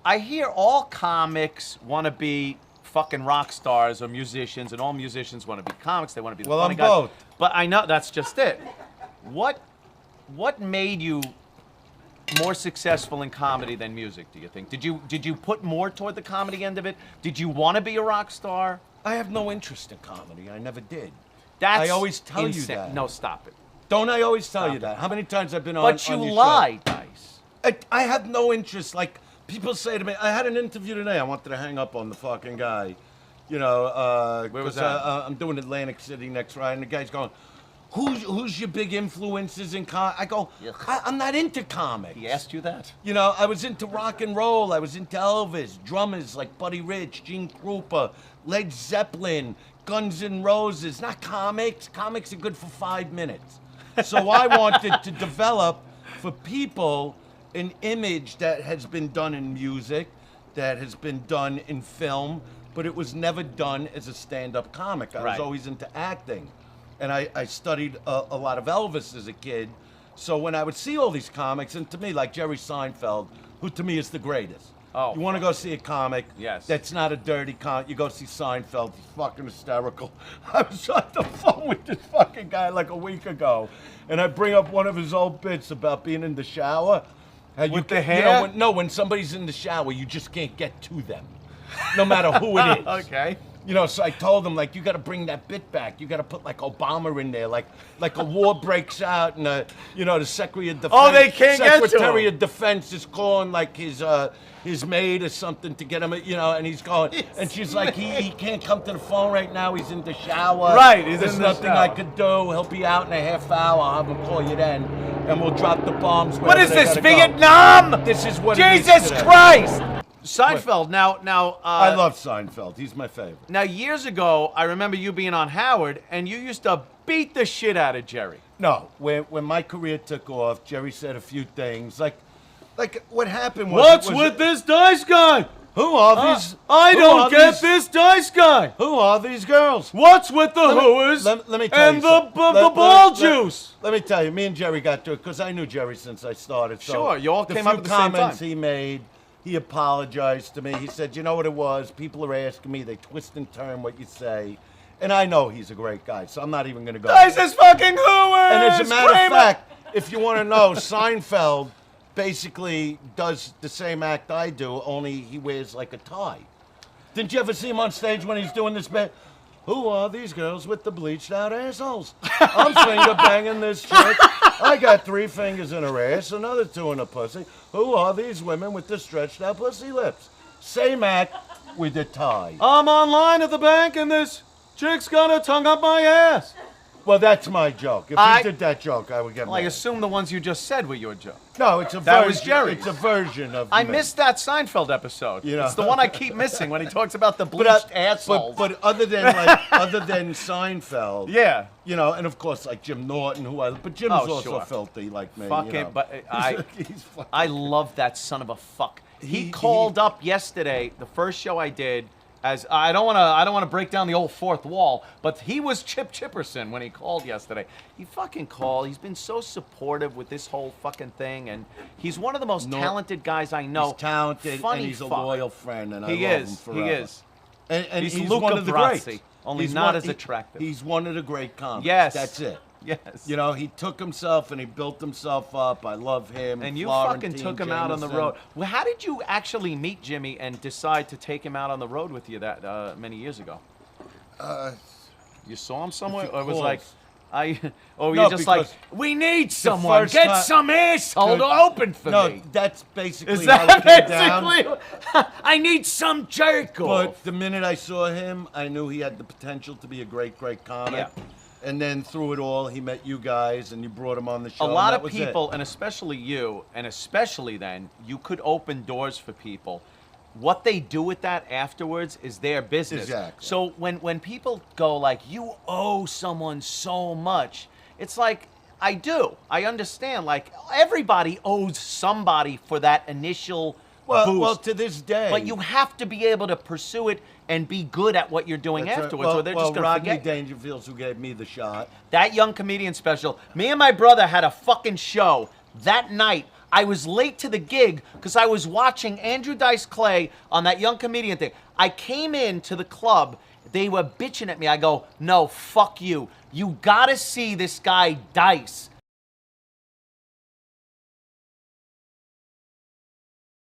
I hear all comics want to be fucking rock stars or musicians, and all musicians want to be comics. They want to be the funny guys. Well, I'm both. But I know that's just it. What made you more successful in comedy than music, do you think? Did you put more toward the comedy end of it? Did you want to be a rock star? I have no interest in comedy. I never did. That's I always tell you insane. that. No, stop it. Don't I always tell Stop you it. that? How many times I've been But you on your lied, show? Dice. I have no interest. Like, people say to me, I had an interview today. I wanted to hang up on the fucking guy. You know, Where was 'cause, that? I'm doing Atlantic City next Friday, and the guy's going, who's your big influences in I go, I'm not into comics. He asked you that? You know, I was into rock and roll. I was into Elvis, drummers like Buddy Rich, Gene Krupa, Led Zeppelin, Guns N' Roses. Not comics. Comics are good for 5 minutes. So I wanted to develop for people an image that has been done in music, that has been done in film, but it was never done as a stand-up comic. I was always into acting. And I studied a lot of Elvis as a kid. So when I would see all these comics, and to me, like Jerry Seinfeld, who to me is the greatest. Oh. You want to go see a comic Yes. that's not a dirty comic, you go see Seinfeld. He's fucking hysterical. I was on the phone with this fucking guy like a week ago, and I bring up one of his old bits about being in the shower. How With the hair? You know, when somebody's in the shower, you just can't get to them, no matter who it is. Okay. You know, so I told him, like, you got to bring that bit back. You got to put, like, Obama in there. Like a war breaks out, and, the Secretary of Defense. Oh, they can't get to him. Secretary of Defense is calling, like, his maid or something to get him, and he's going. And she's like, he can't come to the phone right now. He's in the shower. Right, he's There's in the nothing shower. I could do. He'll be out in a half hour. I'll have him call you then, and we'll drop the bombs. What wherever is they this, gotta go. Vietnam? This is what it is Jesus today. Christ! Seinfeld, now, I love Seinfeld. He's my favorite. Now, years ago, I remember you being on Howard, and you used to beat the shit out of Jerry. No, when my career took off, Jerry said a few things. Like what happened was... What's with this dice guy? Who are these... I who don't are get these- this dice guy. Who are these girls? What's with the hooers Let me tell and you the something. the ball juice? Let me tell you, me and Jerry got to it because I knew Jerry since I started. So Sure, you all the came few up at the same comments time. he made, he apologized to me. He said, you know what it was? People are asking me, they twist and turn what you say. And I know he's a great guy, so I'm not even going to go. Dice is fucking hooers! And as a matter Kramer! of fact, if you want to know, Seinfeld basically does the same act I do, only he wears like a tie. Didn't you ever see him on stage when he's doing this bit? Who are these girls with the bleached out assholes? I'm finger banging this chick. I got 3 fingers in her ass, another 2 in her pussy. Who are these women with the stretched out pussy lips? Same act with a tie. I'm online at the bank, and this chick's got her tongue up my ass. Well, that's my joke. If he did that joke, I would get Well, I mad. assume the ones you just said were your joke. No, it's a That version. was Jerry's. It's a version of I me. missed that Seinfeld episode. You know. It's the one I keep missing when he talks about the But, bleached assholes. but other than Seinfeld, yeah. you know, and of course like Jim Norton, but Jim's also sure. filthy like me. Fuck you it, know. but He's fucking- I love that son of a fuck. He He- called up yesterday, the first show I did, as I don't want to break down the old fourth wall, but he was Chip Chipperson when he called yesterday. He fucking called. He's been so supportive with this whole fucking thing, and he's one of the most talented guys I know. He's talented Funny and he's fuck. a loyal friend, and I He love is. him forever. He is. And He's he's Luca one of the Brasi, greats. only He's not as attractive. He's one of the great comics. Yes. That's it. Yes. You know, he took himself and he built himself up. I love him. And you Florentine fucking took him out on the Jameson. road. Well, how did you actually meet Jimmy and decide to take him out on the road with you that many years ago? You saw him somewhere, If he or it was calls. like, or No, you're just like, because we need someone. first Get time- some asshole to open for No, me. that's basically Is how that it came down. basically? I need some jerk off. But the minute I saw him, I knew he had the potential to be a great, great comic. Yeah. And then through it all, he met you guys, and you brought him on the show. A and lot that of was people, it. and especially you, and especially then, you could open doors for people. What they do with that afterwards is their business. Exactly. So when people go like, you owe someone so much, it's like, I do. I understand. Like, everybody owes somebody for that initial boost. Well, to this day. But you have to be able to pursue it and be good at what you're doing That's right. afterwards, or they're just going to Rodney forget. Dangerfield, who gave me the shot. That young comedian special. Me and my brother had a fucking show that night. I was late to the gig because I was watching Andrew Dice Clay on that young comedian thing. I came into the club. They were bitching at me. I go, no, fuck you. You gotta see this guy Dice.